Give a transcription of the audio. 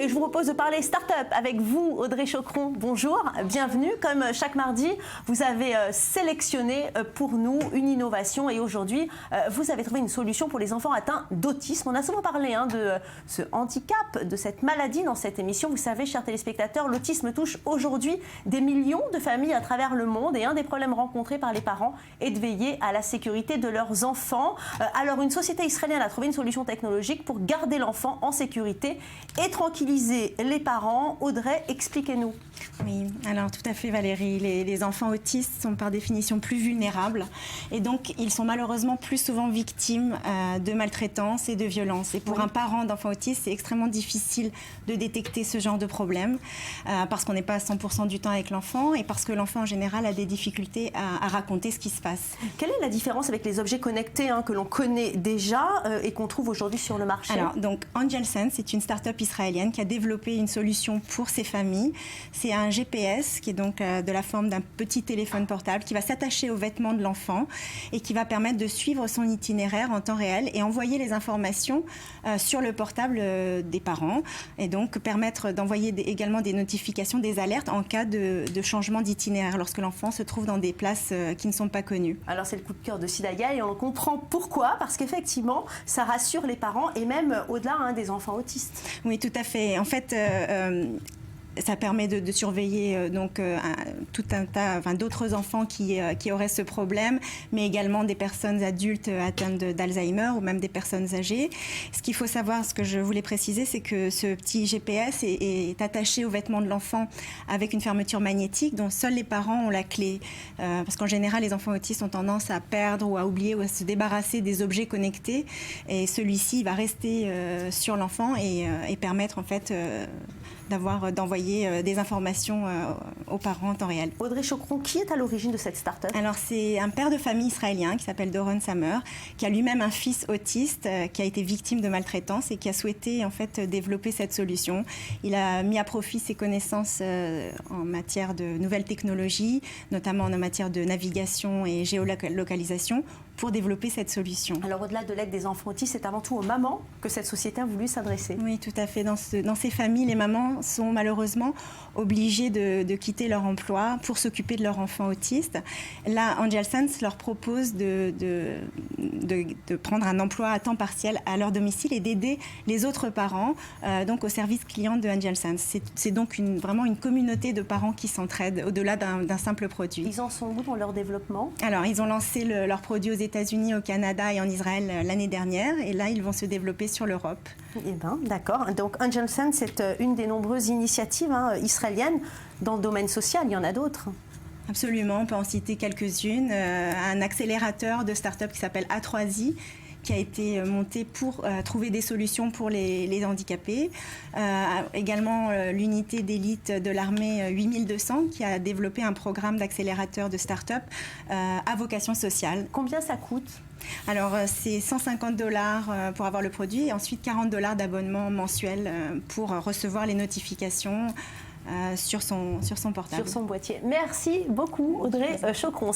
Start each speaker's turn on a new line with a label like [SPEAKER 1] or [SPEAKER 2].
[SPEAKER 1] et je vous propose de parler start-up avec vous, Audrey Chocron. Bonjour, bienvenue. Comme chaque mardi, vous avez sélectionné pour nous une innovation et aujourd'hui, vous avez trouvé une solution pour les enfants atteints d'autisme. On a souvent parlé de ce handicap, de cette maladie dans cette émission. Vous savez, chers téléspectateurs, l'autisme touche aujourd'hui des millions de familles à travers le monde et un des problèmes rencontrés par les parents est de veiller à la sécurité de leurs enfants. Alors, une société israélienne a trouvé une solution technologique pour garder l'enfant en sécurité et tranquilliser les parents. Audrey, expliquez-nous.
[SPEAKER 2] Oui, alors tout à fait Valérie, les enfants autistes sont par définition plus vulnérables et donc ils sont malheureusement plus souvent victimes de maltraitance et de violence. Et pour un parent d'enfant autiste, c'est extrêmement difficile de détecter ce genre de problème parce qu'on n'est pas à 100% du temps avec l'enfant et parce que l'enfant en général a des difficultés à raconter ce qui se passe.
[SPEAKER 1] Quelle est la différence avec les objets connectés que l'on connaît déjà et qu'on trouve aujourd'hui sur le marché?
[SPEAKER 2] Alors, donc AngelSense, c'est une start-up israélienne qui a développé une solution pour ces familles. C'est un GPS qui est donc de la forme d'un petit téléphone portable qui va s'attacher aux vêtements de l'enfant et qui va permettre de suivre son itinéraire en temps réel et envoyer les informations sur le portable des parents et donc permettre d'envoyer également des notifications, des alertes en cas de changement d'itinéraire lorsque l'enfant se trouve dans des places qui ne sont pas connues.
[SPEAKER 1] Alors c'est le coup de cœur de Sidaya et on comprend pourquoi, parce qu'effectivement ça rassure les parents et même au-delà des enfants autistes.
[SPEAKER 2] Oui, tout à fait. En fait, ça permet de surveiller tout un tas d'autres enfants qui auraient ce problème, mais également des personnes adultes atteintes d'Alzheimer ou même des personnes âgées. Ce qu'il faut savoir, ce que je voulais préciser, c'est que ce petit GPS est attaché aux vêtements de l'enfant avec une fermeture magnétique dont seuls les parents ont la clé. Parce qu'en général, les enfants autistes ont tendance à perdre ou à oublier ou à se débarrasser des objets connectés. Et celui-ci va rester sur l'enfant et permettre en fait d'envoyer des informations aux parents en temps réel.
[SPEAKER 1] Audrey Chocron, qui est à l'origine de cette start-up?
[SPEAKER 2] Alors, c'est un père de famille israélien qui s'appelle Doron Samer, qui a lui-même un fils autiste qui a été victime de maltraitance et qui a souhaité en fait développer cette solution. Il a mis à profit ses connaissances en matière de nouvelles technologies, notamment en matière de navigation et géolocalisation, pour développer cette solution.
[SPEAKER 1] Alors, au-delà de l'aide des enfants autistes, c'est avant tout aux mamans que cette société a voulu s'adresser.
[SPEAKER 2] Oui, tout à fait. Dans ces familles, les mamans sont malheureusement obligées de quitter leur emploi pour s'occuper de leur enfant autiste. Là, AngelSense leur propose de prendre un emploi à temps partiel à leur domicile et d'aider les autres parents donc au service client de AngelSense. C'est donc vraiment une communauté de parents qui s'entraident au-delà d'un simple produit.
[SPEAKER 1] Ils en sont où dans leur développement?
[SPEAKER 2] Alors, ils ont lancé leur produit aux États-Unis, au Canada et en Israël l'année dernière et là, ils vont se développer sur l'Europe.
[SPEAKER 1] Eh bien, d'accord. Donc, AngelSense, c'est une des nombreuses initiatives israéliennes dans le domaine social. Il y en a d'autres.
[SPEAKER 2] Absolument, on peut en citer quelques-unes. Un accélérateur de start-up qui s'appelle A3i, qui a été monté pour trouver des solutions pour les handicapés. Également, l'unité d'élite de l'armée 8200 qui a développé un programme d'accélérateur de start-up à vocation sociale.
[SPEAKER 1] Combien ça coûte ?
[SPEAKER 2] Alors, c'est $150 pour avoir le produit et ensuite $40 d'abonnement mensuel pour recevoir les notifications sur son portable.
[SPEAKER 1] Sur son boîtier. Merci beaucoup, Audrey Chocron.